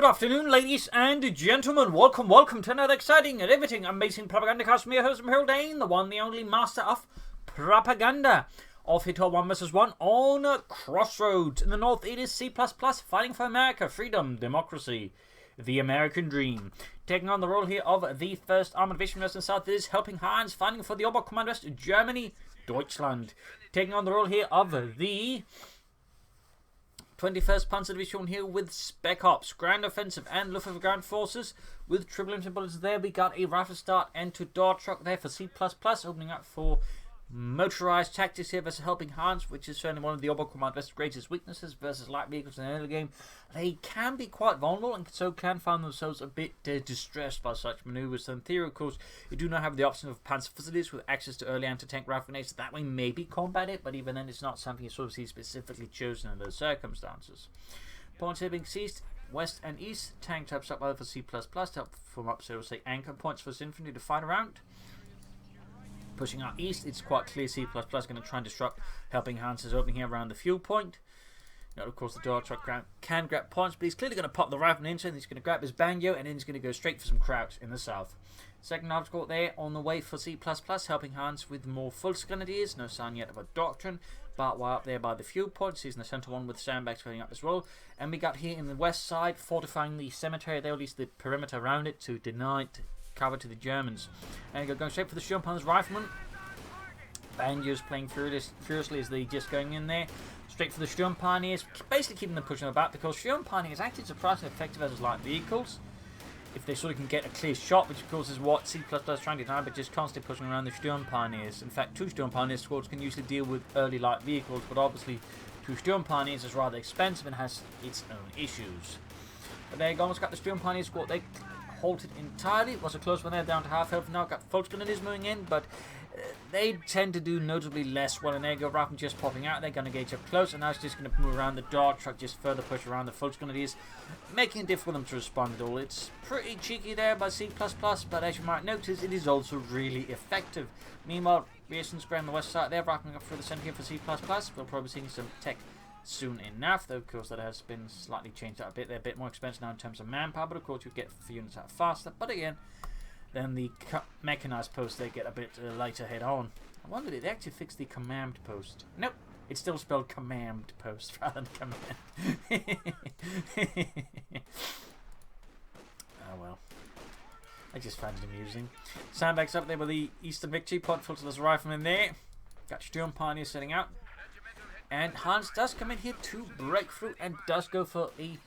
Good afternoon, ladies and gentlemen. Welcome to another exciting and riveting, amazing Propagandacast. I'm your host, Dane, the one, the only master of propaganda. Off here to 1 vs 1 on Crossroads. In the north, it is C++, fighting for America, freedom, democracy, the American dream. Taking on the role here of the 1st Armored Division. West and south, it is Helpinghans, fighting for the Oberkommando West, Germany, Deutschland. Taking on the role here of the 21st Panzer Division here with Spec Ops, Grand Offensive and Luftwaffe Ground Forces with triple engine bullets there. We got a rifle start and to door truck there for C++, opening up for motorized tactics here versus Helpinghans, which is certainly one of the Oberkommando West's greatest weaknesses versus light vehicles in the early game. They can be quite vulnerable and so can find themselves a bit distressed by such maneuvers. So in theory, of course, you do not have the option of panzer facilities with access to early anti-tank rifle grenades. That way maybe combat it, but even then it's not something you sort of see specifically chosen in those circumstances. Points here being seized. West and east, tank types up either for C++ to help form up, so say, anchor points for infantry to fight around. Pushing out east, it's quite clear C++ going to try and disrupt Helpinghans is opening here around the fuel point. Now, of course, the door truck can grab points, but he's clearly going to pop the rifle into it. He's going to grab his banjo, and then he's going to go straight for some krauts in the south. Second article there on the way for C++, Helpinghans with more full grenadiers. No sign yet of a doctrine, but while up there by the fuel point, sees in the center one with sandbags going up as well. And we got here in the west side, fortifying the cemetery there, at least the perimeter around it, to deny it cover to the Germans. And going straight for the Sturmpanzer's rifleman. Banjo's playing furiously as they just going in there. Straight for the Sturmpioneers, basically keeping them pushing them back because Sturmpioneers actually surprisingly effective as light vehicles. If they sort of can get a clear shot, which of course is what C++ is trying to do, but just constantly pushing around the Sturmpioneers. In fact, 2 Sturmpioneer squads can usually deal with early light vehicles, but obviously 2 Sturmpioneers is rather expensive and has its own issues. But there you go, almost got the Sturmpioneer squad. They halted entirely. It was a close one there, down to half health. Now got Volksgrenadiers moving in, but they tend to do notably less well. And there you go, Raffen just popping out. They're going to gauge up close, and now it's just going to move around the dart truck, just further push around the Volksgrenadiers, making it difficult for them to respond at all. It's pretty cheeky there by C++, but as you might notice, it is also really effective. Meanwhile, Rearson Square on the west side there, racking up through the center here for C++. We'll probably see some tech soon enough, though of course that has been slightly changed out a bit. They're a bit more expensive now in terms of manpower, but of course you get a few units out faster. But again, then the mechanized posts they get a bit later head on. I wonder did they actually fix the command post? Nope, it's still spelled command post rather than command. Oh well, I just found it amusing. Sandbags up there with the Eastern Victory pod, full to this rifleman there. Got Sturmpioneer setting out. And Hans does come in here to break through and does go for a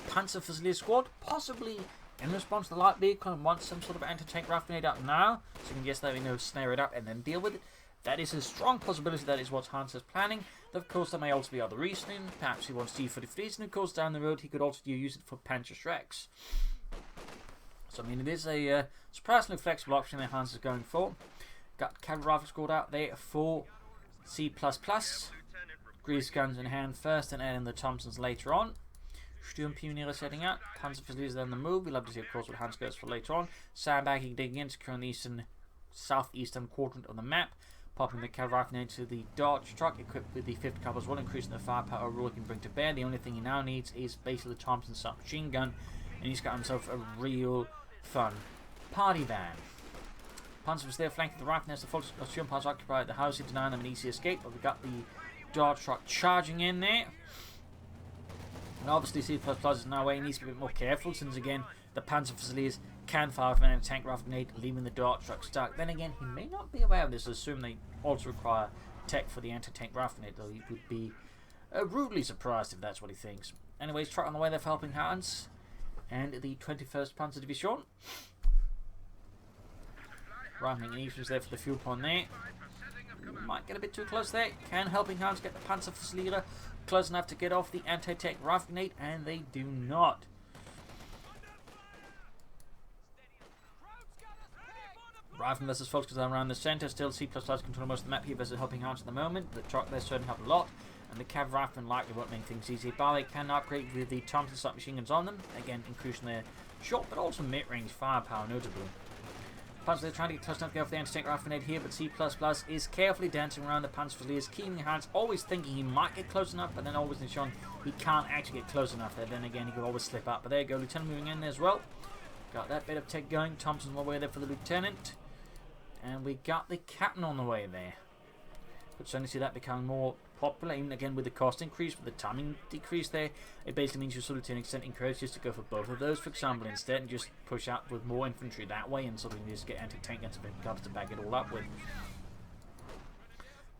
Panzer Fusilier squad, possibly in response to the light vehicle and wants some sort of anti-tank rifle grenade out now, so you can just let me know, snare it up and then deal with it. That is a strong possibility that is what Hans is planning. Of course, there may also be other reasoning. Perhaps he wants T-33s, and of course down the road he could also use it for Panzerschrecks. So I mean, it is a surprisingly flexible option that Hans is going for. Got cavalry rifle squad out there for C++. Grease guns in hand first and adding the Thompsons later on. Sturmpioneer setting out. Panzer Fusiliers on the move. We'll love to see, of course, what Hans goes for later on. Sandbagging, digging in, securing the southeastern quadrant of the map. Popping the cavalry rifle into the Dodge truck, equipped with the 5th cover as well, increasing the firepower overall he can bring to bear. The only thing he now needs is basically the Thompson submachine gun, and he's got himself a real fun party van. Panzer was there flanking the rifle as the full Sturmpanzers occupied the house, denying them an easy escape, but we got the Dodge truck charging in there. And obviously C++ is now where he needs to be a bit more careful, since again the Panzer Fusiliers can fire from an tank rifle grenade, leaving the Dodge truck stuck. Then again, he may not be aware of this, assume they also require tech for the anti-tank rifle grenade, though he would be rudely surprised if that's what he thinks. Anyways, truck on the way there for Helpinghans and the 21st Panzer Division. Rifling Ephraim's there for the fuel pond there. Might get a bit too close there. Can Helpinghans get the Panzer Fusilier close enough to get off the anti-tank rifle grenade? And they do not. Rifleman versus Volksgrenadiers around the centre. Still C++ control most of the map here versus Helpinghans at the moment. The truck there certainly help a lot. And the cav riflemen likely won't make things easy. But they can upgrade with the Thompson submachine guns on them. Again, increasing their short but also mid-range firepower notably. Panzer they're trying to get close enough to go for the anti-tank rifle grenade here, but C++ is carefully dancing around the Panzer Fusiliers, keeping hands, always thinking he might get close enough, but then always shown he can't actually get close enough there. Then again, he could always slip up. But there you go, Lieutenant moving in there as well. Got that bit of tech going. Thompson's on the way there for the Lieutenant. And we got the Captain on the way there. Could certainly see that becoming more popular, even again with the cost increase, with the timing decrease there. It basically means you're sort of to an extent encouraged just to go for both of those, for example, instead, and just push out with more infantry that way, and sort of just get anti-tank guns and covers to back it all up with.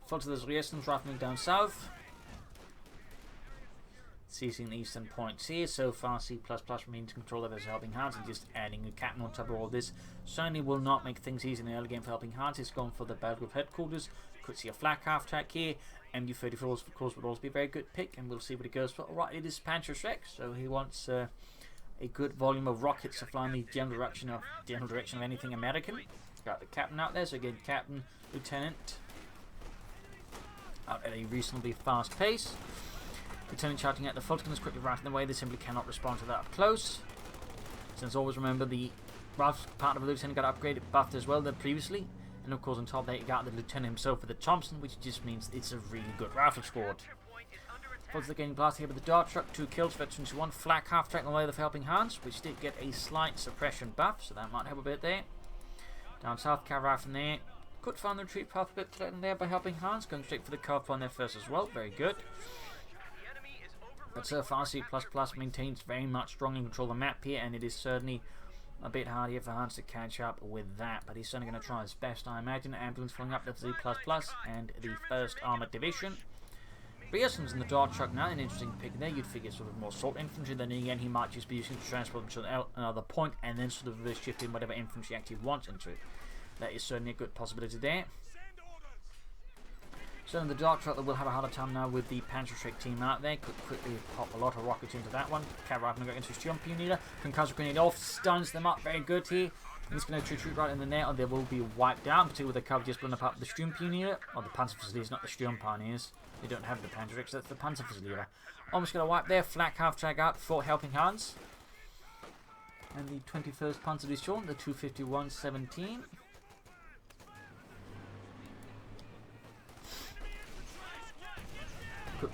Motorised Raids rifling down south. Seizing the eastern points here. So far, C++ remains in control of those Helpinghans, and just adding a Captain on top of all this certainly will not make things easy in the early game for Helpinghans. He's gone for the Battle Group headquarters. Could see a flak half track here. MU-34s, of course, would also be a very good pick, and we'll see what he goes for. Alright, it is Panzerschreck, so he wants a good volume of rockets to fly in the general direction of anything American. Got the Captain out there, so again, Captain, Lieutenant, out at a reasonably fast pace. Lieutenant shouting at the Fultoners quickly right in the way. They simply cannot respond to that up close. Since always remember, the Ralph's part of the Lieutenant got upgraded, buffed as well than previously. And of course on top they got the Lieutenant himself with the Thompson, which just means it's a really good rifle squad. Folks are getting blasted here with the Dart Truck, 2 kills, veterans 1, flak half track on the way of the Helpinghans, which did get a slight suppression buff, so that might help a bit there. Down south, cav rifle there. Could find the retreat path a bit threatened there by Helpinghans, going straight for the cover point there first as well, very good. But so far, C++ maintains very much strong in control of the map here, and it is certainly a bit hard here for Hans to catch up with that. But he's certainly going to try his best, I imagine. Ambulance following up the Z++ and the 1st Armoured Division. Beerson's in the Dart Truck now, an interesting pick there. You'd figure sort of more assault infantry, then again he might just be using to transport them to another point, and then sort of shift in whatever infantry actually wants into it. That is certainly a good possibility there. So in the Dart Truck, they will have a harder time now with the Panzerschreck team out there. Could quickly pop a lot of rockets into that one. Cav rifle going into Sturm Uniter. Concussive grenade off, stuns them up very good here. And he's going to retreat right in the net, or they will be wiped out, particularly with the cover just blown up the Sturm Uniter. Or the Panzer Fusiliers, not the Sturm Pioneers. They don't have the Panzerschreck, so that's the Panzer Fusilier. Almost going to wipe there. Flak half track out for Helpinghans. And the 21st Panzer Division, the 251-17.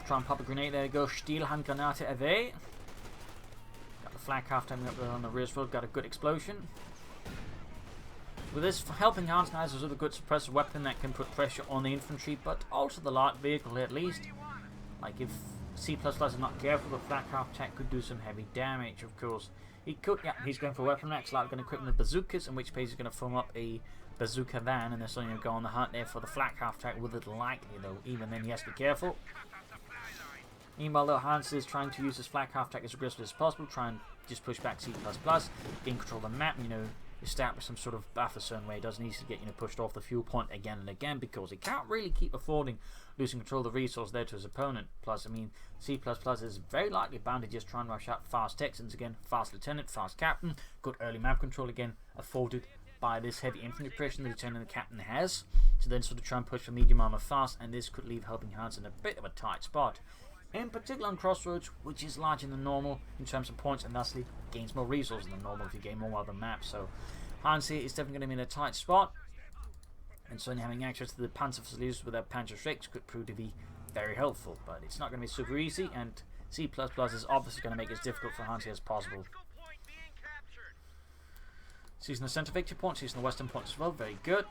Try and pop a grenade. There you go. Stielhandgranate away. Got the flak half time up there on the rear road. Got a good explosion. With this, Helpinghans now has a sort of good suppressive weapon that can put pressure on the infantry, but also the light vehicle at least. Like if C++ is not careful, the flak half track could do some heavy damage. Of course, he could. Yeah, he's going for weapon racks, like going to equip him with bazookas, in which case he's going to form up a bazooka van, and they're starting to go on the hunt there for the flak half track. With it likely though, even then he has to be careful. Meanwhile, though, Hans is trying to use his flak half track as aggressively as possible, try and just push back C++, gain control of the map, establish some sort of buffer certain way. It doesn't need to get pushed off the fuel point again and again, because he can't really keep affording losing control of the resource there to his opponent. Plus, I mean, C++ is very likely bound to just try and rush out fast Texans again, fast Lieutenant, fast Captain, good early map control again, afforded by this heavy infantry pressure the Lieutenant and the Captain has, to then sort of try and push for medium armor fast, and this could leave Helpinghans in a bit of a tight spot. In particular on Crossroads, which is larger than normal in terms of points, and thusly gains more resources than normal if you gain more of the map. So Hans here is definitely going to be in a tight spot, and certainly having access to the Panzer Fusiliers with their Panzerschrecks could prove to be very helpful. But it's not going to be super easy, and C++ is obviously going to make it as difficult for Hans here as possible. Seizing the center victory point, seizing the western points as well, very good.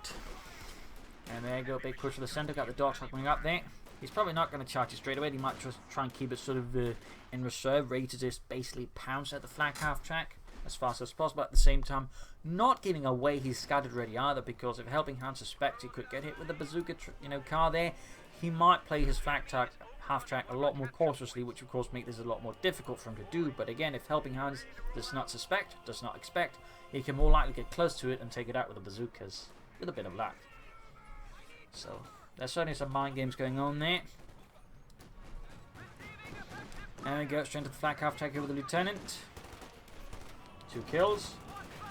And there you go, big push for the center, got the Dart Truck coming up there. He's probably not going to charge it straight away. He might just try and keep it sort of in reserve, ready to just basically pounce at the flak half track as fast as possible. At the same time, not giving away his scattered ready either, because if Helpinghans suspects he could get hit with a bazooka car there, he might play his flak half track a lot more cautiously, which of course makes this a lot more difficult for him to do. But again, if Helpinghans does not suspect, does not expect, he can more likely get close to it and take it out with the bazookas with a bit of luck. So there's certainly some mind games going on there. And we go straight to the flak half track here with the Lieutenant. 2 kills.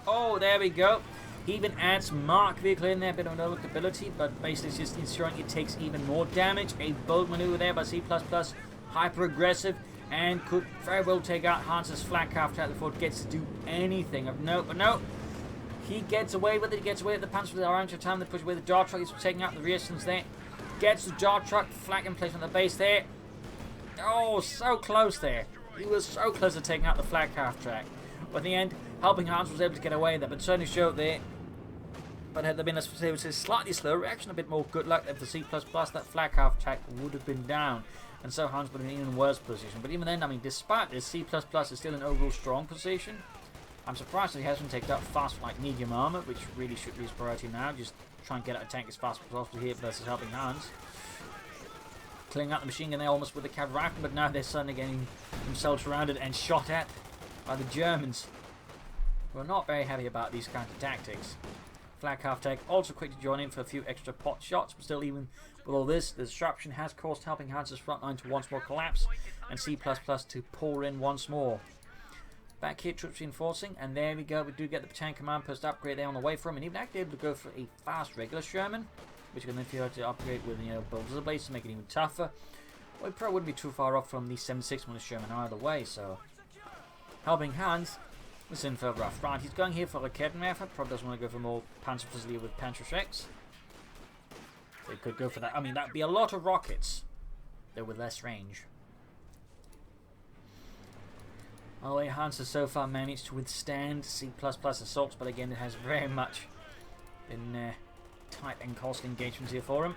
Oh, there we go. He even adds Mark vehicle in there, a bit of an overlooked ability, but basically it's just ensuring it takes even more damage. A bold maneuver there by C++, hyper aggressive, and could very well take out Hans's flak half track before it gets to do anything of note. But no, He gets away with it. He gets away with the Panzer with the orange time. They push away the dart truck. He's taking out the resistance there. Gets the dart truck. Flag in place on the base there. Oh, so close there. He was so close to taking out the flag half track. But in the end, Helpinghans was able to get away there. But certainly showed there. But had there been a slightly slower reaction, a bit more good luck at the C++, that flag half track would have been down. And so Hans would have been in an even worse position. But even then, I mean, despite this, C++ is still in overall strong position. I'm surprised that he hasn't taken up fast like medium armor, which really should be his priority now. Just try and get out a tank as fast as possible here versus Helpinghans. Clearing out the machine gun there almost with the cav rifle, but now they're suddenly getting themselves surrounded and shot at by the Germans, who are not very happy about these kind of tactics. Flag half tank also quick to join in for a few extra pot shots, but still, even with all this, the disruption has caused Helpinghans' front line to once more collapse and C++ to pour in once more. Back here, troops reinforcing, and there we go. We do get the battalion command post upgrade there on the way from him, and even actually able to go for a fast regular Sherman, which you can then feel to upgrade with, you know, bulldozer blades to make it even tougher. Well, it probably wouldn't be too far off from the 76mm Sherman either way, so Helpinghans is in for a rough ride. He's going here for a Raketenwerfer. Probably doesn't want to go for more Panzerfusilier with Panzerschrecks. They could go for that. I mean, that'd be a lot of rockets, though with less range. Oh, Hans has so far managed to withstand C++ assaults, but again, it has very much been tight and costly engagements here for him.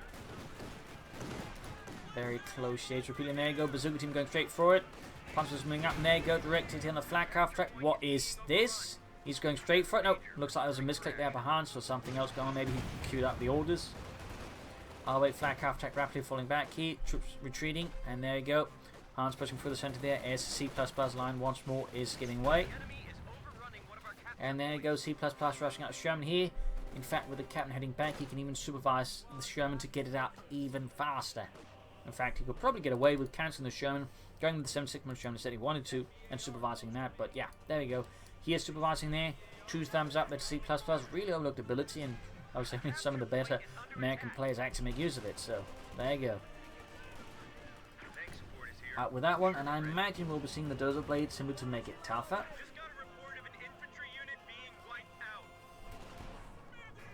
Very close shades. Repeating, there you go. Bazooka team going straight for it. Panzer's moving up, and there you go. Directed on the flag half track. What is this? He's going straight for it. Nope. Looks like there's a misclick there behind, so something else going on. Maybe he queued up the orders. Oh, wait. Flag half track rapidly falling back here. Troops retreating, and there you go. Hans pushing through the centre there as C++ line once more is giving way. And there goes C++ rushing out Sherman here. In fact, with the captain heading back, he can even supervise the Sherman to get it out even faster. In fact, he could probably get away with cancelling the Sherman, going with the 76mm Sherman instead he wanted to, and supervising that. But yeah, there we go. He is supervising there. 2 thumbs up there to C++. Really overlooked ability, and I was saying some of the better American players actually make use of it. So there you go. Out with that one, and I imagine we'll be seeing the dozer blades simply to make it tougher.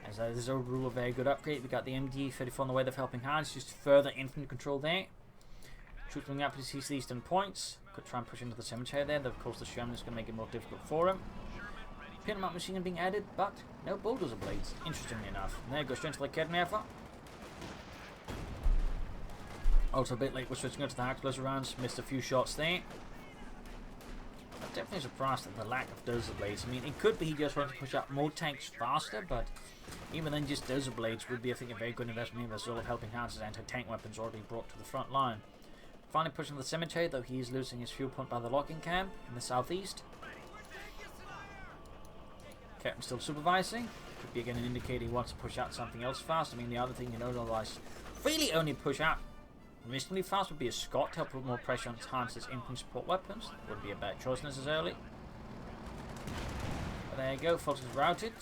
As that is overall a very good upgrade. We got the MD-34 on the way of Helpinghans, just further infantry control there. Troops moving up to seize the eastern points. Could try and push into the cemetery there, though of course the Sherman is going to make it more difficult for him. Pin up machine gun being added, but no bulldozer blades, interestingly enough. And there goes straight to the Raketenwerfer. Also a bit late, we're switching up to the Hackler rounds, missed a few shots there. I'm definitely surprised at the lack of dozer blades. I mean, it could be he just wants to push out more tanks faster, but even then just dozer blades would be, I think, a very good investment here, as well as Helpinghans' anti-tank weapons already brought to the front line. Finally pushing the cemetery, though he is losing his fuel point by the locking camp in the southeast. Captain still supervising. Could be again an indicator he wants to push out something else fast. I mean, the other thing, you know, otherwise really only push out reasonably fast would be a Scott to help put more pressure on Hans's infantry support weapons. Wouldn't be a bad choice necessarily. But there you go, Fox is routed.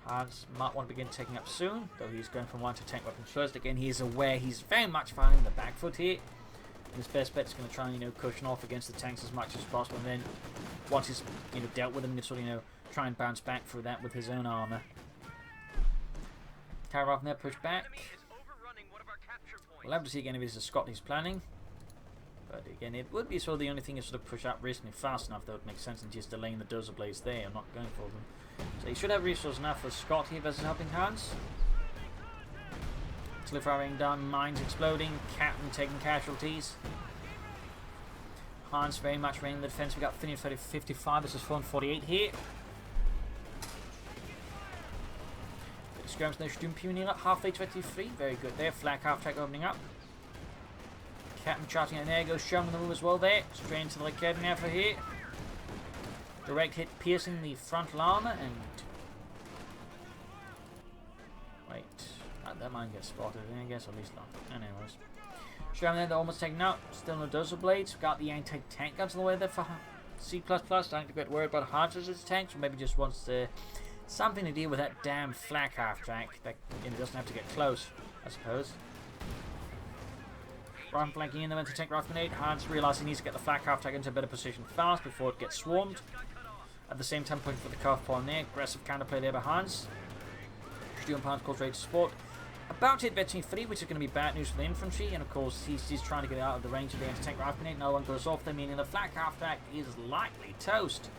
Hans might want to begin taking up soon, though he's going from one to tank weapons first. Again, he is aware he's very much finding the back foot here. And his best bet is going to try and, you know, cushion off against the tanks as much as possible, and then once he's, you know, dealt with them, he can sort of, you know, try and bounce back through that with his own armor. Karov there, push back. We'll have to see again if it's a Scott he's planning. But again, it would be sort of the only thing to sort of push out reasonably fast enough that would make sense, and just delaying the dozer blades there and not going for them. So he should have resources enough for Scott here versus Helpinghans. Slip firing down, mines exploding, Captain taking casualties. Hans very much reining the defense. We got Finny 55 versus 448 here. Skirmishes no Sturmpionier up, halfway 23, very good there. Flag half track opening up. Captain charging, and there goes Sherman on the move as well there. Straight into the Raketenwerfer here. Direct hit piercing the frontal armor, and wait, that might get spotted, I guess, at least not. Anyways, Sherman there, they're almost taken out. Still no dozer blades. Got the anti-tank guns on the way there for C++. Starting to get worried about Hans's tanks, or maybe just wants to something to deal with that damn flak half track that, you know, doesn't have to get close, I suppose. Rifle flanking in, the anti-tank rifle grenade. Hans realising he needs to get the flak half track into a better position fast before it gets swarmed. At the same time, pointing for the cuff point there. Aggressive counterplay there by Hans. Sturm Hans calls ready to support. About to hit Veteran 3, which is going to be bad news for the infantry, and of course he's trying to get out of the range of the anti-tank rifleman. No one goes off there, meaning the flak half-track is likely toast.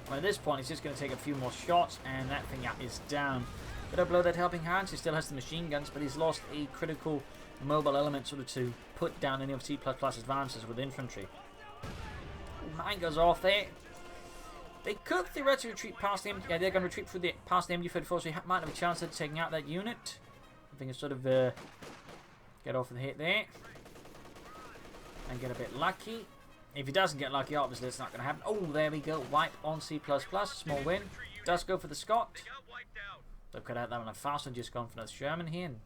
Well, at this point, it's just going to take a few more shots, and that thing is down. Bit of blow that Helping Hands. He still has the machine guns, but he's lost a critical mobile element sort of to put down any of C++ advances with infantry. Mine goes off there. They could theoretically retreat past the they're going to retreat through past the MG-34, so he might have a chance of taking out that unit. I think it's sort of get off of the hit there and get a bit lucky. If he doesn't get lucky, obviously it's not going to happen. Oh, there we go. Wipe on C++. Small win. Does go for the Scot. They've cut out that one fast and just gone for the Sherman here. And,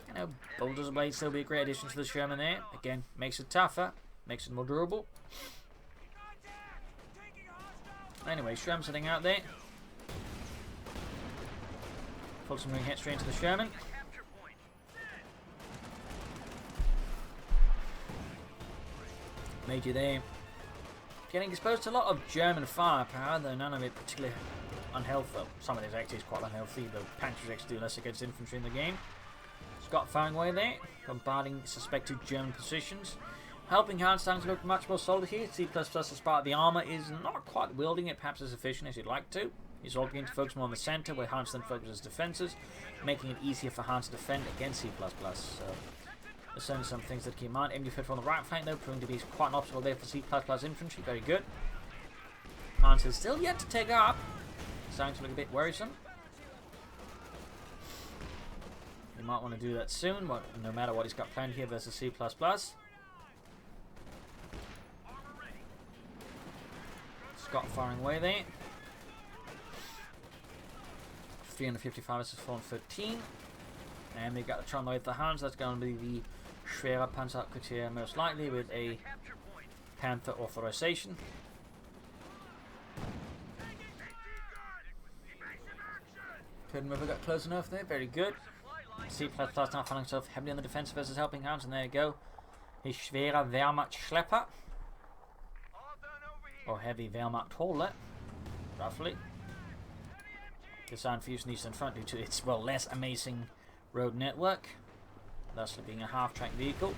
you know, Bulldozer Blade still be a great addition to the Sherman there. Again, makes it tougher. Makes it more durable. Anyway, Sherman's sitting out there. Full submarine hit straight into the Sherman. Major there. Getting exposed to a lot of German firepower, though none of it particularly unhealthy. Some of it actually is quite unhealthy, though Panthers actually do less against infantry in the game. Scott firing away there, bombarding suspected German positions. Helping Hands starting to look much more solid here. C++ as part of the armour is not quite wielding it perhaps as efficient as you'd like to. He's all beginning to focus more on the centre, where Hans then focuses defences, making it easier for Hans to defend against C++. So there's certainly some things that keep in mind. MG-54 on the right flank though, proving to be quite an obstacle there for C++ infantry. Very good. Hans is still yet to take up. Starting to look a bit worrisome. He might want to do that soon, but no matter what he's got planned here versus C++. Scott firing away there. 355 versus 413. And we've got the Tron with the Hans. That's going to be the Schwerer Panzerhauptquartier most likely with a Panther authorization. Couldn't ever got close enough there. Very good. C++ now finding himself heavily on the defensive versus Helping Hands, and there you go. His Schwerer Wehrmacht Schlepper. Or heavy Wehrmacht Hauler, roughly. Designed for use in the Eastern Front due to its, well, less amazing road network, thusly being a half-track vehicle.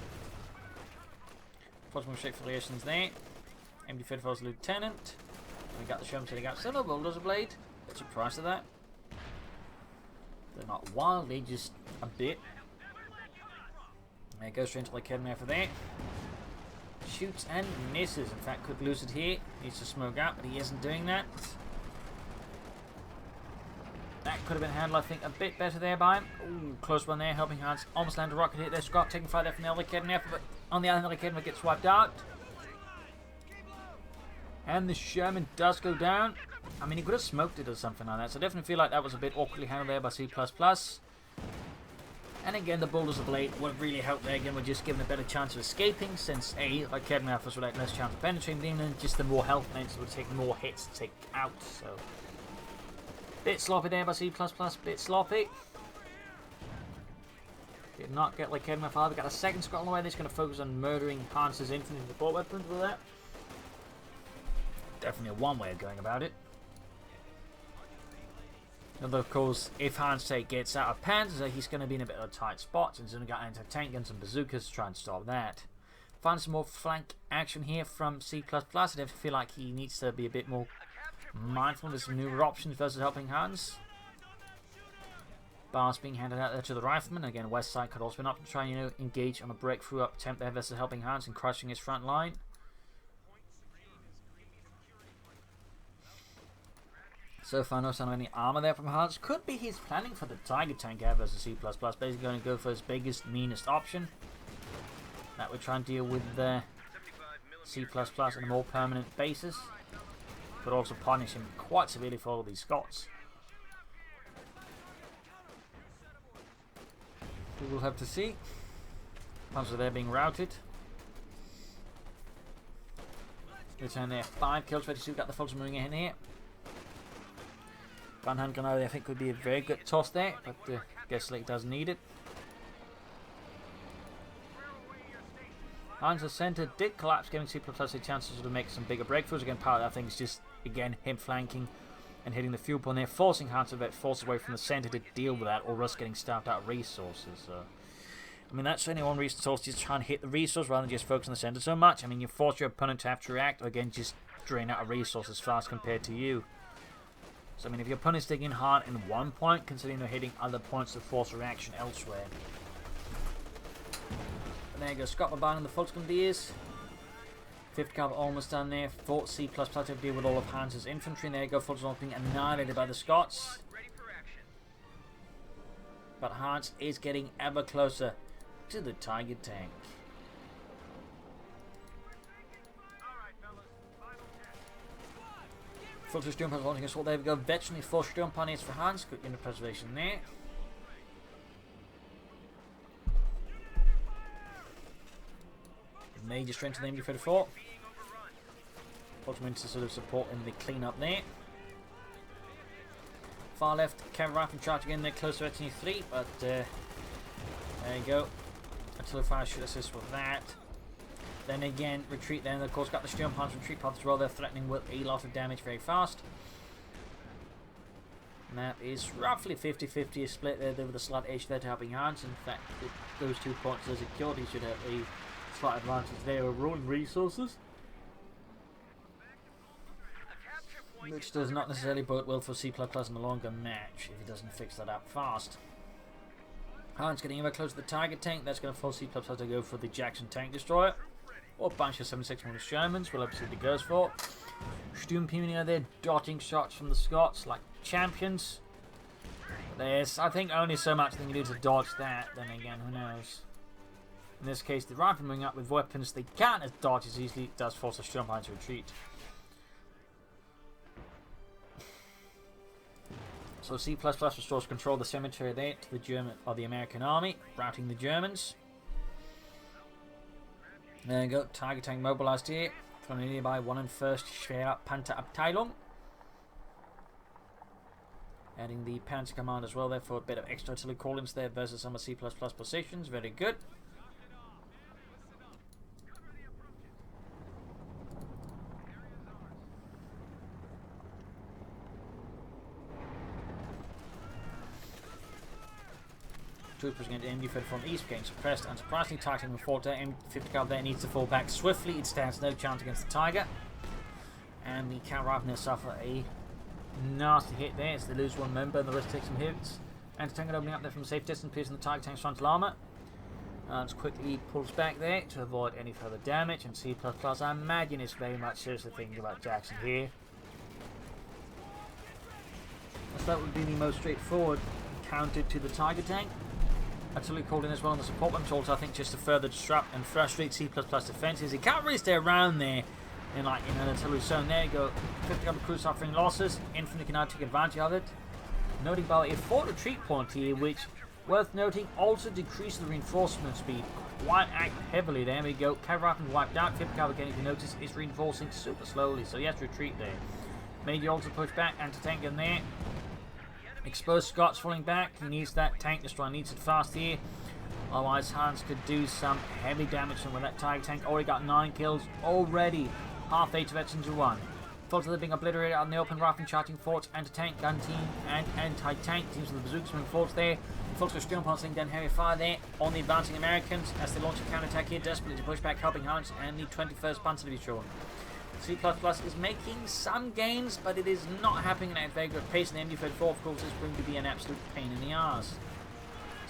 Possible shape affiliations there. MD-34's Lieutenant. We got the Sherman sitting out. Still no Bulldozer Blade. Bit surprised at that. They're not wildly, just a bit. There goes straight into the Academy after that. Shoots and misses. In fact, could lose it here. Needs to smoke out, but he isn't doing that. That could have been handled, I think, a bit better there by him. Ooh, close one there. Helping Hands almost land a rocket hit there. Scott taking fire there from the other Academy, but on the other Academy gets wiped out. And the Sherman does go down. I mean, he could have smoked it or something like that. So I definitely feel like that was a bit awkwardly handled there by C++. And again, the Bulldozer Blade would have really helped there. Again, we're just given a better chance of escaping, since A, Academy Alphas would have less chance of penetrating, and just the more health meant it would take more hits to take out. So, bit sloppy there by C++, bit sloppy. Did not get Academy Alpha. We got a second squad on the way. That's going to focus on murdering Hans's infantry support weapons with that. Definitely a one way of going about it. Although, of course, if Hans, say, gets out of Panzer, he's going to be in a bit of a tight spot, and he's going to get anti-tank guns and bazookas to try and stop that. Find some more flank action here from C++. I definitely feel like he needs to be a bit more mindful. There's some newer options versus Helping Hands. Bars being handed out there to the rifleman. Again, West Side could also be an option to try and, engage on a breakthrough attempt there versus Helping Hands and crushing his front line. So far, no sign of any armor there from Hans. Could be he's planning for the Tiger Tank here versus C++. Basically going to go for his biggest, meanest option. That would try and deal with the C++ on a more permanent basis. But also punish him quite severely for all of these Scots. We will have to see. Panzer there being routed. Return there. 5 kills, 22. Got the Fulton moving in here. Van Hand Grenade, I think, would be a very good toss there, but guess Slick does need it. Han's center did collapse, giving C++ a chance to sort of make some bigger breakthroughs. Again, part of that thing is just again, him flanking and hitting the fuel point there, forcing Hans to force away from the centre to deal with that, or us getting starved out of resources. I mean, that's certainly one reason to try and hit the resource rather than just focus on the centre so much. I mean, you force your opponent to have to react, or again, just drain out of resources fast compared to you. So, I mean, if your opponent's digging hard in one point, considering they're hitting other points to force a reaction elsewhere. And there you go, Scott bombarding the Volksgrenadiers. 5th Cavalry almost done there. 4th C++ to deal with all of Hans's infantry. And there you go, Volksgrenadiers being annihilated by the Scots. But Hans is getting ever closer to the Tiger tank. Full Sturmpaniers launching assault. There we go. Veteranly 4 Sturmpaniers for Hans. Good unit preservation there. Major strength in the MD-34. Ultimate to sort of support in the clean-up there. Far left, Cavalry Rifle charge again there, close to Artillery 3, but there you go. Artillery fire should assist with that. Then again, retreat there, and of course got the Sturmpans retreat path as well. They're threatening with a lot of damage very fast. Map is roughly 50-50 split there with a slight edge there to Helpinghans. In fact, if those 2 points are secured, he should have a slight advantage there overall in resources. Which does not necessarily bode well for C++ in the longer match if he doesn't fix that up fast. Hans getting ever closer to the target tank. That's going to force C++ to go for the Jackson tank destroyer. Or a bunch of 76mm Germans. We'll see what he goes for. Sturmpanier there dodging shots from the Scots like champions. There's, I think, only so much they can do to dodge that. Then again, who knows? In this case, the riflemen up with weapons they can't as dodge as easily. It does force the Sturmpanier to retreat. So C++ restores control of the cemetery there to the German or the American army, routing the Germans. There you go, Tiger tank mobilized here from the nearby 101st Schwerpanzerabteilung. Adding the Panzer Command as well there for a bit of extra artillery call-ins there versus some of C++ positions. Very good. Troopers against MD-34 from the east, getting suppressed and surprisingly targeting the fort there. MD-50 Cav there needs to fall back swiftly. It stands no chance against the Tiger. And the Cavalry suffer a nasty hit there. So they lose one member and the rest take some hits. Anti-tank opening up there from a safe distance, piercing the Tiger tank's frontal armor. And quickly pulls back there to avoid any further damage. And C++, I imagine, is very much seriously thinking about Jackson here. So that would be the most straightforward counter to the Tiger tank. Artillery called in as well on the support weapons, I think, just to further disrupt and frustrate C++ defenses. He can't really stay around there in like an artillery zone. There you go. 50 Cavalry crew suffering losses. Infantry can now take advantage of it. Noting by a fort retreat point here, which, worth noting, also decreased the reinforcement speed quite heavily. There we go. Cavalry wiped out. 50 Cavalry, getting to notice, is reinforcing super slowly, so he has to retreat there. Major also push back, anti-tank in there. Exposed Scots falling back. He needs that tank destroyer, needs it fast here. Otherwise, Hans could do some heavy damage with that Tiger tank. Already got 9 kills already. Half 8 veterans to 1. Forts are being obliterated out in the open, rifle charging forts, anti-tank, gun team, and anti-tank teams with the bazookas from forts there. Folks are still passing down heavy fire there on the advancing Americans as they launch a counterattack here, desperately to push back Helpinghans and the 21st Panzer Division. C++ is making some gains, but it is not happening at a very good pace, and the MD-34, of course, is going to be an absolute pain in the arse.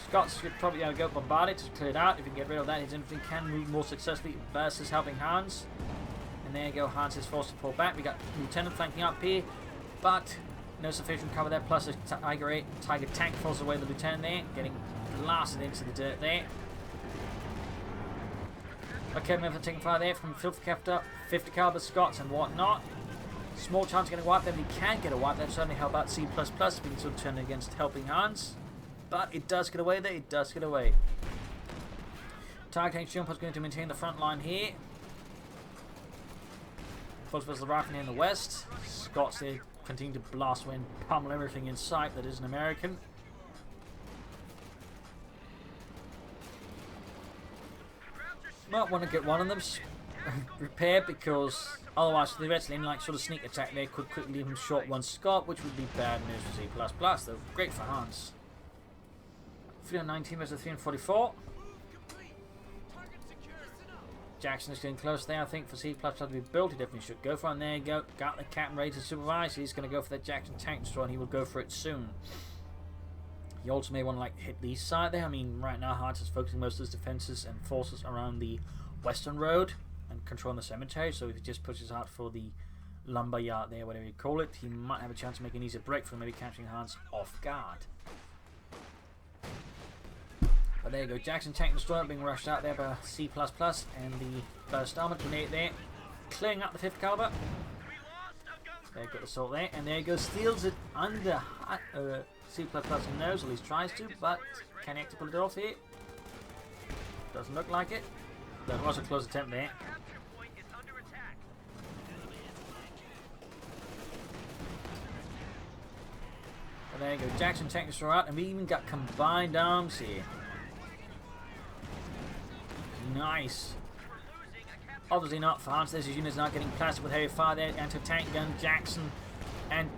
Scots should probably go bombard it to clear it out. If you can get rid of that, his infantry can move more successfully versus Helpinghans. And there you go, Hans is forced to pull back. We got Lieutenant flanking up here, but no sufficient cover there, plus a Tiger tank falls away the Lieutenant there, getting blasted into the dirt there. Okay, we're taking fire there from 50 caliber Scots and whatnot. Small chance of getting wiped, then we can get a wipe. That certainly help out C++. We can sort of turn against Helpinghans. But it does get away there, it does get away. Tiger tank jump is going to maintain the front line here. Folks versus the riflemen in the west. Scots there continue to blast away and pummel everything in sight that is an American. Might want to get one of them repaired because Otherwise, the wrestling like sort of sneak attack there could quickly leave him short one Scott, which would be bad news for C++, though great for Hans. 319 versus 344. Jackson is getting close there, I think, for C++ to be built. He definitely should go for it. And there you go. Got the captain ready to supervise. He's going to go for that Jackson tank destroyer, and he will go for it soon. He also may want to like hit the east side there. I mean, right now Hans is focusing most of his defenses and forces around the western road and controlling the cemetery. So if he just pushes out for the lumber yard there, whatever you call it, he might have a chance to make an easier break for maybe catching Hans off guard. But there you go, Jackson tank destroyer being rushed out there by C++ and the burst armor grenade there, clearing up the 5th caliber. There you go, assault there, and there you go, steals it under C++ nose, at least tries to, but can he actually pull it off here? Doesn't look like it. That was a close attempt there. But there you go, Jackson tank destroyer out, and we even got combined arms here. Nice. Obviously not for Hans. This unit's not getting plastered with heavy fire there. Anti-tank gun, Jackson, and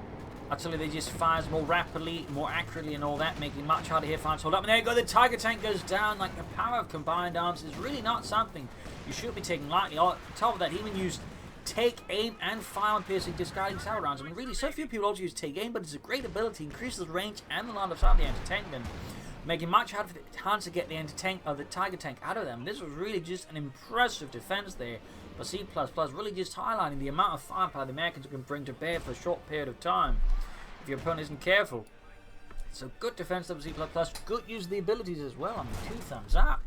actually they just fires more rapidly, more accurately and all that, making it much harder here for Hans to hold up. And there you go, the Tiger tank goes down. Like, the power of combined arms is really not something you should be taking lightly. On top of that, he even used take aim and fire on piercing disguising tower rounds. I mean, really, so few people also use take aim, but it's a great ability, increases the range and the line of sight of the anti-tank gun, making it much harder for Hans to get the anti-tank or the Tiger tank out of them. This was really just an impressive defense there for C++, really just highlighting the amount of firepower the Americans can bring to bear for a short period of time if your opponent isn't careful. So good defense of C++, good use of the abilities as well. I mean, 2 thumbs up.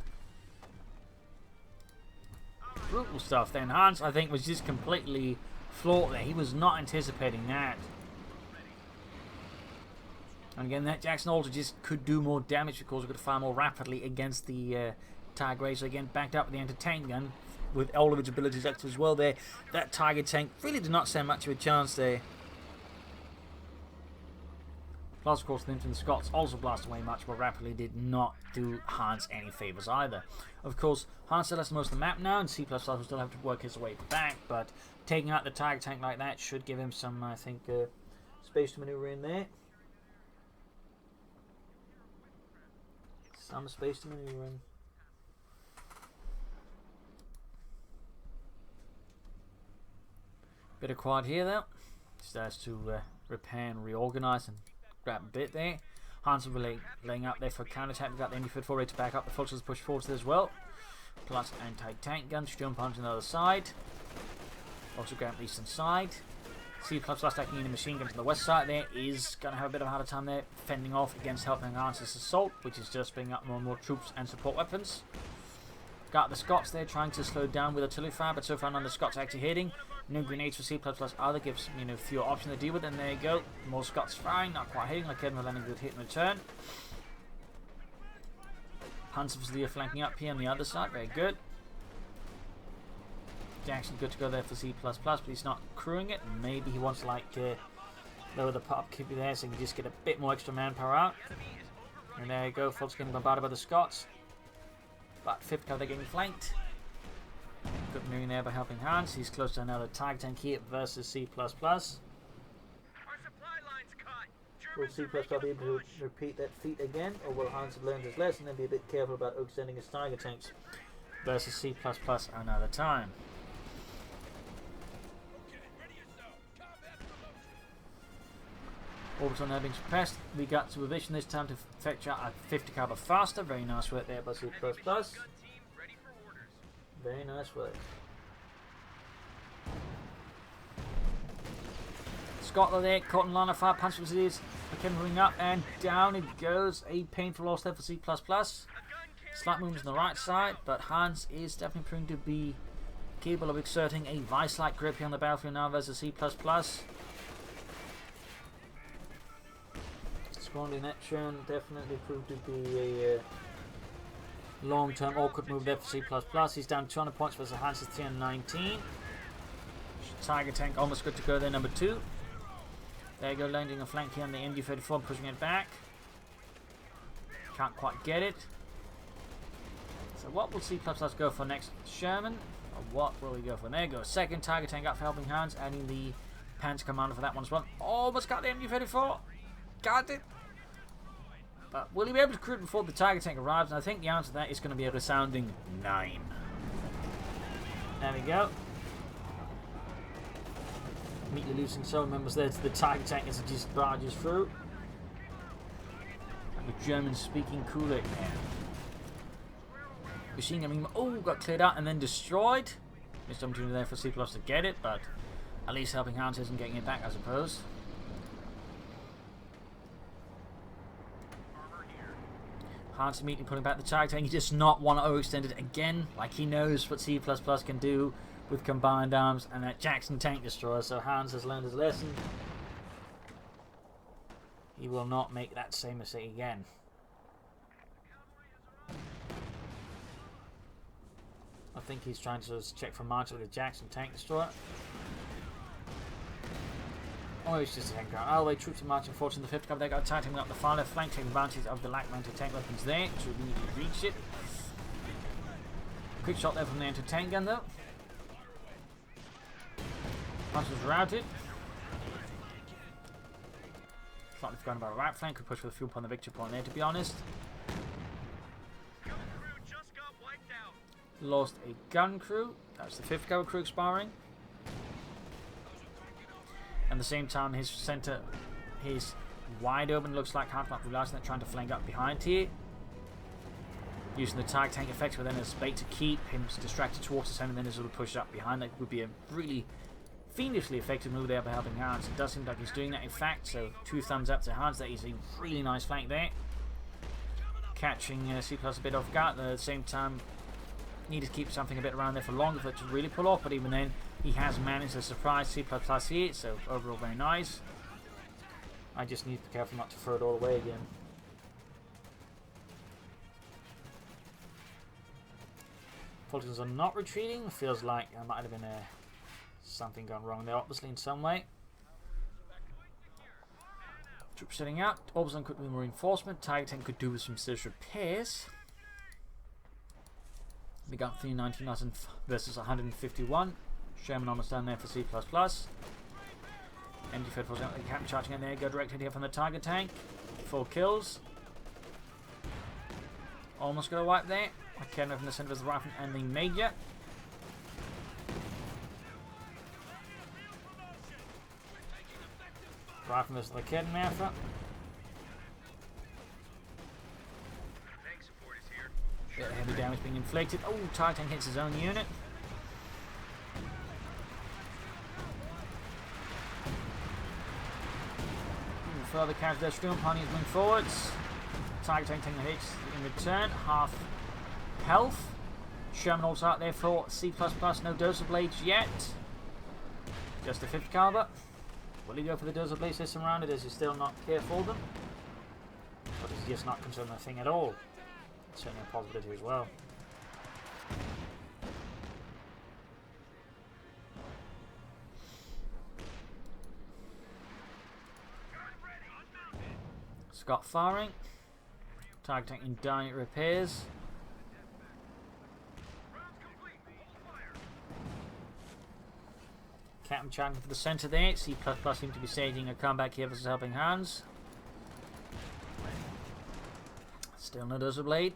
Brutal stuff then. Hans, I think, was just completely floored there. He was not anticipating that. And again, that Jackson also just could do more damage because it could fire more rapidly against the Tiger Raid. So again, backed up with the anti-tank gun with all of its abilities active as well there. That Tiger tank really did not stand much of a chance there. Plus, of course, the Infant Scots also blast away much more rapidly. Did not do Hans any favours either. Of course, Hans still has most of the map now, and C++ will still have to work his way back. But taking out the Tiger tank like that should give him some, I think, space to maneuver in there. Some space to maneuver in. Bit of quad here though. Starts to repair and reorganize and grab a bit there. Hans will be laying up there for counter-attack. We've got the ND-44 ready to back up. The Fulchers push forwards as well. Plus anti-tank guns. Sturm punch on the other side. Also grab the eastern side. C++ stacking in the machine gun to the west side there is going to have a bit of a harder time there, fending off against Helpinghans' assault, which is just bringing up more and more troops and support weapons. Got the Scots there trying to slow down with artillery fire, but so far none of the Scots are actually hitting. No grenades for C++ either, gives fewer options to deal with, and there you go. More Scots firing, not quite hitting, like Edmund landing a good hit in return. Hans obviously flanking up here on the other side, very good. Jackson good to go there for C++, but he's not crewing it. Maybe he wants to like lower the pop keep there so he can just get a bit more extra manpower out. And there you go, Fultz getting bombarded by the Scots. But 5th cover, they're getting flanked. Good moving there by Helpinghans. He's close to another Tiger tank here versus C++. Will C++ be able to repeat that feat again, or will Hans have learned his lesson and be a bit careful about extending his Tiger tanks versus C++ another time? Orbital now being suppressed. We got supervision this time to fetch out a 50 caliber faster. Very nice work there by C++. Very nice work. Scotland there, caught in line of fire, punch as it is. Again moving up and down it goes. A painful loss there for C++. Slight movements on the right side, but Hans is definitely proving to be capable of exerting a vice-like grip here on the battlefield now versus C++. Squandering that churn definitely proved to be a long-term awkward move there for C++. He's down 200 points versus Hans is 319. Tiger tank almost good to go there, number 2. There you go, landing a flank here on the MD-34, pushing it back. Can't quite get it. So what will C++ go for next? Sherman What will we go for? There goes second Tiger tank up for Helpinghans, adding the Panther Commander for that one as well. Almost got the MU-34. Got it. But will he be able to recruit before the Tiger tank arrives? And I think the answer to that is going to be a resounding 9. There we go. Immediately losing some members there to the Tiger tank as it just barges through. And the German-speaking Kulik there. Machine gun, got cleared out and then destroyed. Missed opportunity there for C+ to get it, but at least Helpinghans isn't getting it back, I suppose. Hans immediately putting back the Tiger tank. He does not want to overextend it again, like he knows what C++ can do with combined arms and that Jackson tank destroyer. So Hans has learned his lesson. He will not make that same mistake again. I think he's trying to check for March with the Jackson tank destroyer. Oh, it's just a tank ground. All the way troops are marching forward to the 5th cover. They got tightening up the far left flank, taking advantage of the lack mounted tank weapons there to immediately reach it. Quick shot there from the anti-tank gun though. Punch was routed. Slightly forgotten about the right flank. Could push for the fuel point, the victory point there, to be honest. Lost a gun crew. That's the 5th cover crew expiring. At the same time, his center is wide open. Looks like half not realizing they're trying to flank up behind here. Using the Tiger tank effect within his bait to keep him distracted towards the center and then his little push up behind. That would be a really fiendishly effective move there by Helpinghans. It does seem like he's doing that in fact, so 2 thumbs up to Hans. That is a really nice flank there. Catching C+ a bit off guard. At the same time, need to keep something a bit around there for longer for it to really pull off, but even then, he has managed to surprise C++ here, so overall very nice. I just need to be careful not to throw it all away again. Fultons are not retreating. Feels like there might have been something gone wrong there, obviously, in some way. Troops setting out. Orbison could be more reinforcement. Tiger tank could do with some serious repairs. We got 319 versus 151. Sherman almost down there for C++. Empty Fed falls out. The captain charging in there. Go direct hit here from the Tiger tank. 4 kills. Almost got a wipe there. I can't from the center of the rifle and the major. Rifle versus the kid now. Heavy damage being inflicted. Oh, Tiger tank hits his own unit. Further carries their stream, ponies moving forwards. Tiger tank taking the hits in return. Half health. Sherman also out there for C++. No dozer blades yet. Just a 5th caliber. Will he go for the dozer blades this time around? Is he still not careful of them? But he's just not concerned with the thing at all. Certainly a possibility as well. Scott firing. Tiger tank in dying repairs. Captain charging for the centre there. C++ seem to be staging a comeback here versus Helpinghans. Still no dozer blade.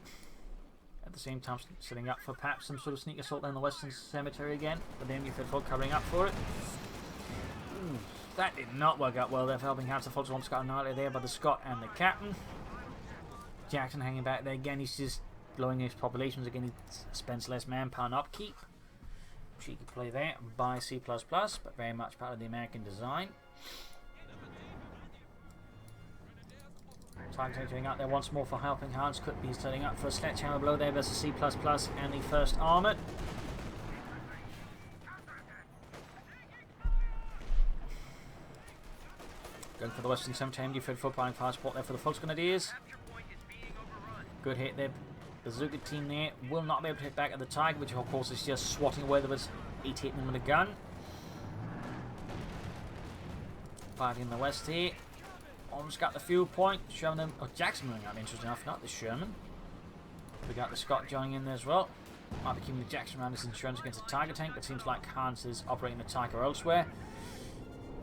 At the same time, setting up for perhaps some sort of sneak assault in the Western Cemetery again. But the MU-34 covering up for it. Ooh, that did not work out well there for Helpinghans. The Fulton almost got annihilated there by the Scot and the Captain. Jackson hanging back there again. He's just blowing his populations again. He spends less manpower and upkeep. Cheeky play there by C++, but very much part of the American design. Tiger tank going out there once more for Helpinghans. Could be setting up for a sledgehammer blow there versus C++ and the 1st Armoured. Going for the Western Cemetery. MD-34 applying fire support there for the Fulton Grenadiers. Good hit there. Bazooka team there will not be able to hit back at the Tiger, which of course is just swatting away the 88mm gun. Fighting in the west here. Almost got the fuel point. Sherman, oh, Jackson moving out, interesting enough, not the Sherman. We got the Scot joining in there as well. Might be keeping the Jackson around his insurance against a Tiger tank, but seems like Hans is operating the Tiger elsewhere.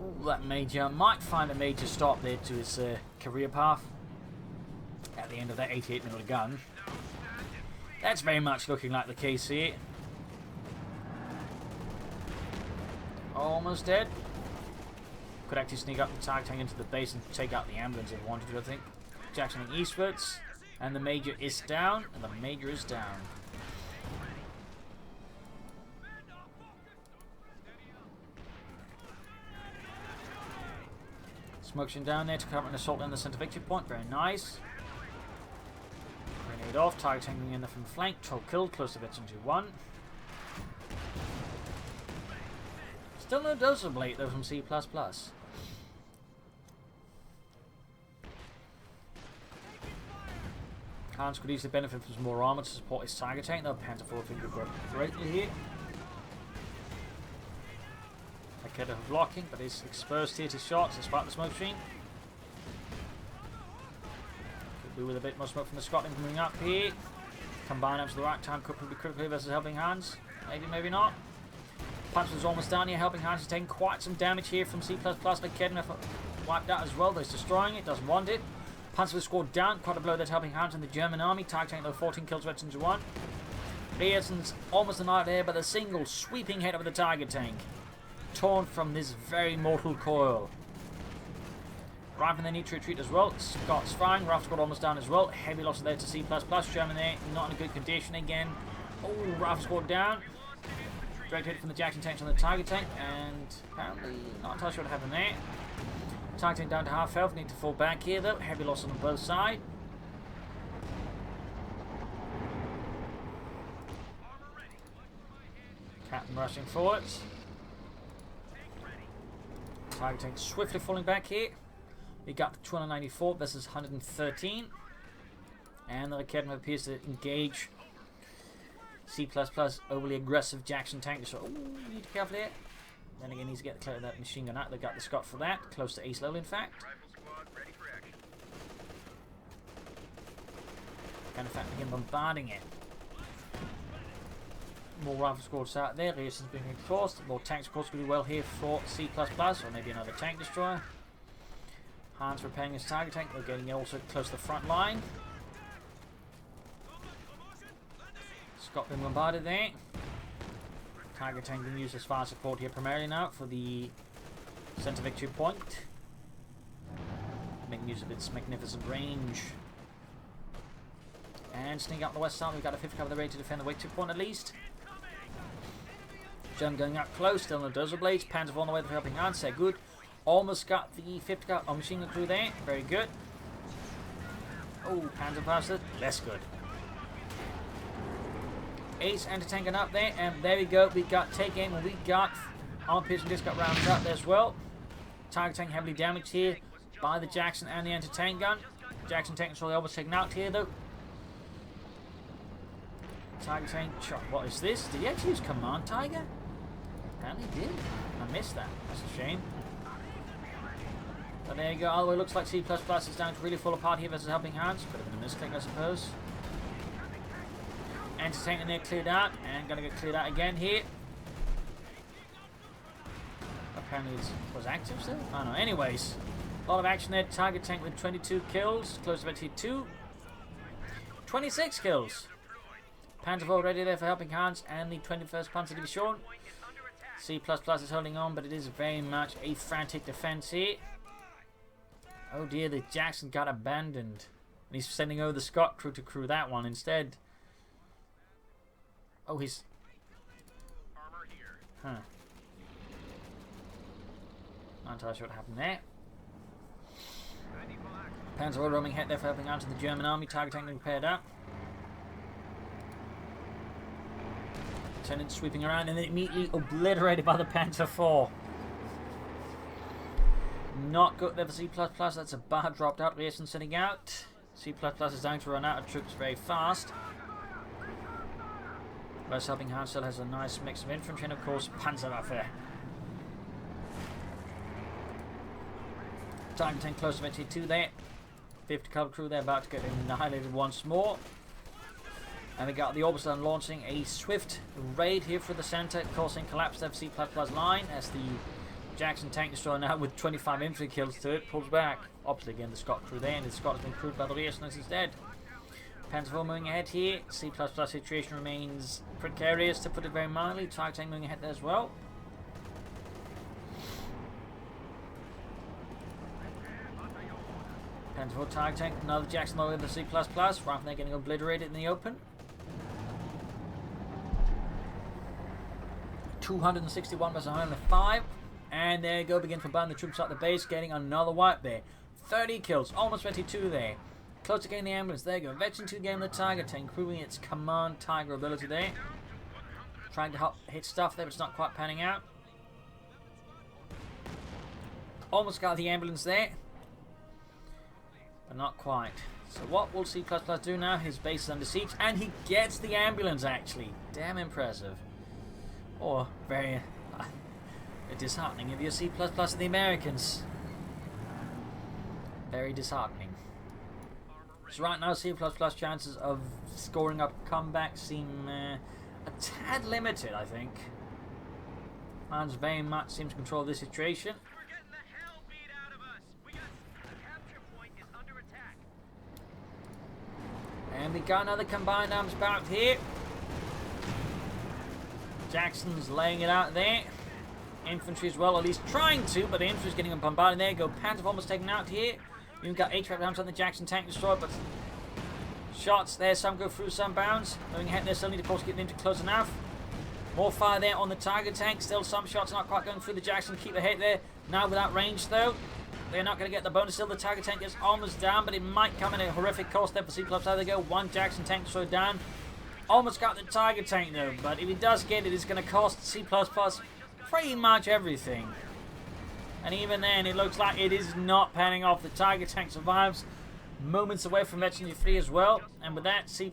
Ooh, that Major might find a major stop there to his career path at the end of that 88mm gun. That's very much looking like the case here. Almost dead. Could actually sneak up the Tiger tank into the base and take out the ambulance if he wanted to, I think. Jackson eastwards, and the Major is down, and the Major is down. Smoking down there to cover an assault in the center victory point. Very nice. Grenade off. Tiger tanking in there from the flank. 12 killed. Close to veteran 2-1. Still no dozer blade though from C++. Hans could easily benefit from some more armor to support his Tiger tank. Though Panther 4 could go greatly here. Akeda blocking, but is exposed here to shots despite the smoke screen. Could do with a bit more smoke from the Scotland coming up here. Combine up to the right time, could be critically versus Helpinghans. Maybe, maybe not. Panzer's almost down here. Helpinghans is taking quite some damage here from C++. Akeda wiped out as well, though he's destroying it, doesn't want it. Panzer was scored down, quite a blow there to Helpinghans in the German army. Tiger tank though 14 kills, veterans 1. Riesen's almost annihilated there, but a single sweeping head over the Tiger tank. Torn from this very mortal coil. Riven they need to retreat as well. Scott's firing. Raft got almost down as well. Heavy loss there to C++. German there, not in a good condition again. Oh, Raft scored down. Direct hit from the Jackson tanks on the Tiger tank, and apparently not entirely sure what happened there. Tiger tank down to half health. Need to fall back here though. Heavy loss on both sides. Captain rushing forwards. Tiger tank swiftly falling back here. We got 294 versus 113. And the Academy appears to engage C++ overly aggressive Jackson tank. So, you need to be careful here. Then again, needs to get clear of that machine gun out. They got the Scott for that. Close to ace level, in fact. And in fact, begin bombarding it. More rifle squads out there. Riesen's being reinforced. More tanks, of course, could do well here for C++, or maybe another tank destroyer. Hans repairing his Tiger tank. They're getting also close to the front line. Scott being bombarded there. Tiger tank being used as fire support here primarily now for the center victory point. Making use of its magnificent range. And sneaking up the west side, we've got a 5th cover the raid to defend the victory point at least. German going up close, still no dozer blades. Panzer on the way to helping hand, say good. Almost got the 5th cover on machine gun crew there, very good. Oh, Panzer passed it, less good. Ace anti-tanking up there, and there we go. We got take aim, and we got armor piercing disc got rounds up there as well. Tiger tank heavily damaged here by the Jackson and the anti-tank gun. Jackson tank is almost taken out here though. Tiger tank shot. What is this? Did he actually use Command Tiger? Apparently he did. I missed that. That's a shame. But there you go. Although it looks like C++ is down to really fall apart here versus Helpinghans. Could have been a misclick, I suppose. Anti-tank in there cleared out, and gonna get cleared out again here. Apparently it was active still? I don't know. Anyways, a lot of action there. Tiger tank with 22 kills, close to 22. 26 kills. Panzer already there for Helpinghans and the 21st Panzer Division. C++ is holding on, but it is very much a frantic defense here. Oh dear, the Jackson got abandoned. And he's sending over the Scott crew to crew that one instead. Oh, he's... Huh. Not entirely sure what happened there. Panzer oil roaming head there for helping out to the German army. Tiger tank being paired up. Lieutenant sweeping around and then immediately obliterated by the Panzer 4. Not good there for C++. That's a bar dropped out. Riesen sitting out. C++ is down to run out of troops very fast. Whereas Helpinghans still has a nice mix of infantry and of course Panzerwaffe. Tiger tank close to 22 there. 50 caliber crew there about to get annihilated once more. And we got the Orbison launching a swift raid here for the center, causing collapse of C++ line as the Jackson tank destroyer now with 25 infantry kills to it pulls back. Obviously again the Scot crew there, and the Scot has been crewed by the rear as he's dead. Panzer moving ahead here. C++ situation remains precarious to put it very mildly. Target tank moving ahead there as well. Panzer IV target tank, another Jackson over the C++, right from there getting obliterated in the open. 261 versus 105. And there you go, begin to burn the troops at the base, getting another wipe there. 30 kills, almost 22 there. Close to getting the ambulance, there you go. Veteran 2 getting the Tiger tank, proving its command Tiger ability there. Trying to help hit stuff there, but it's not quite panning out. Almost got the ambulance there, but not quite. So what will C++ do now? His base is under siege, and he gets the ambulance actually. Damn impressive. Or very disheartening if you're C++ and the Americans. Very disheartening. So right now C++ chances of scoring up comeback seem a tad limited, I think. Man's very much seems to control this situation. We're getting the hell beat out of us. The capture point is under attack. And we got another combined arms bout here. Jackson's laying it out there. Infantry as well, at least trying to, but the infantry's getting bombarded. There you go. Panzer almost taken out here. You've got 8 trap rounds on the Jackson tank destroyed, but shots there. Some go through, some bounce. Moving ahead there, still need to force getting into close enough. More fire there on the Tiger tank. Still some shots not quite going through the Jackson. Keep ahead there. Now without range though. They're not going to get the bonus. Still the Tiger tank is almost down, but it might come in a horrific cost there for C++. There they go. 1 Jackson tank destroyed down. Almost got the Tiger tank though, but if he does get it, it's going to cost C++ pretty much everything. And even then, it looks like it is not panning off. The Tiger tank survives, moments away from Veteran 3 as well. And with that, C++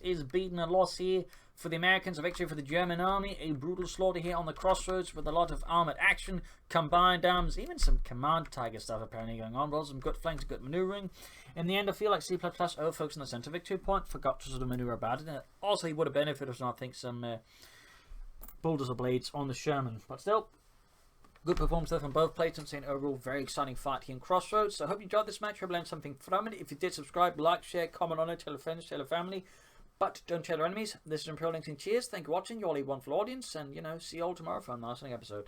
is beaten. A loss here for the Americans, a victory for the German army. A brutal slaughter here on the Crossroads with a lot of armored action, combined arms, even some command Tiger stuff apparently going on. Well, some good flanks, good maneuvering. In the end, I feel like C++ over-focused on the center victory point, forgot to sort of maneuver about it. And also, he would have benefited from, I think, some bulldozer blades on the Sherman. But still, good performance there from both players, and an overall very exciting fight here in Crossroads. So I hope you enjoyed this match. I hope you learned something from it. If you did, subscribe, like, share, comment on it, tell your friends, tell your family. But don't tell your enemies. This is Imperial Links, and cheers. Thank you for watching. You all a wonderful audience. And, you know, see you all tomorrow for another episode.